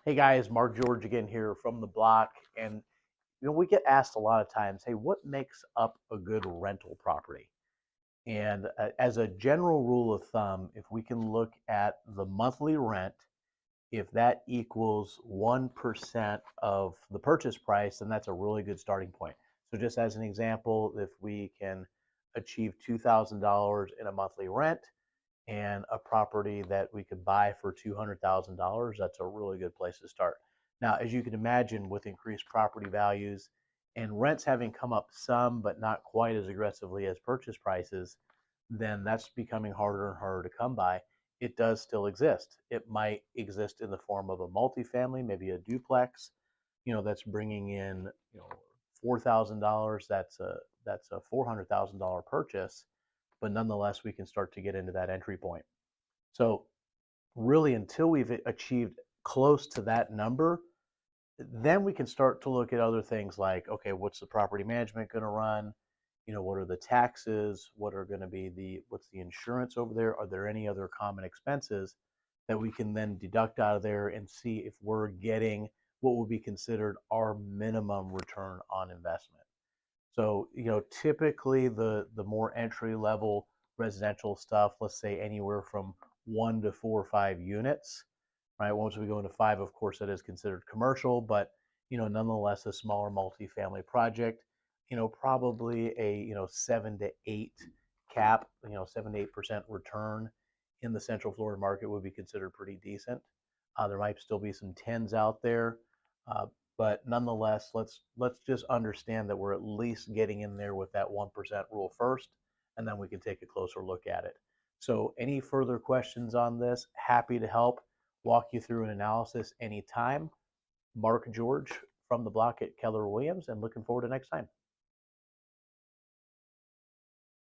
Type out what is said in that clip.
Hey guys, Mark George again here from the block. And we get asked a lot of times, hey, what makes up a good rental property? And as a general rule of thumb, if we can look at the monthly rent, if that equals 1% of the purchase price, then that's a really good starting point. So, just as an example, if we can achieve $2,000 in a monthly rent, and a property that we could buy for $200,000, that's a really good place to start. Now, as you can imagine, with increased property values and rents having come up some, but not quite as aggressively as purchase prices, then that's becoming harder and harder to come by. It does still exist. It might exist in the form of a multifamily, maybe a duplex, that's bringing in, $4,000. That's a $400,000 purchase, but nonetheless, we can start to get into that entry point. So, really, until we've achieved close to that number, then we can start to look at other things like, okay, what's the property management going to run? What are the taxes? What are going to be what's the insurance over there? Are there any other common expenses that we can then deduct out of there and see if we're getting what would be considered our minimum return on investment? So, typically the more entry level residential stuff, let's say anywhere from 1 to 4 or 5 units, right? Once we go into five, of course, that is considered commercial, but nonetheless, a smaller multifamily project, probably a 7 to 8 cap, 7 to 8% return in the Central Florida market would be considered pretty decent. There might still be some tens out there, uh, but nonetheless, let's just understand that we're at least getting in there with that 1% rule first, and then we can take a closer look at it. So, any further questions on this? Happy to help walk you through an analysis anytime. Mark George from the block at Keller Williams, and looking forward to next time.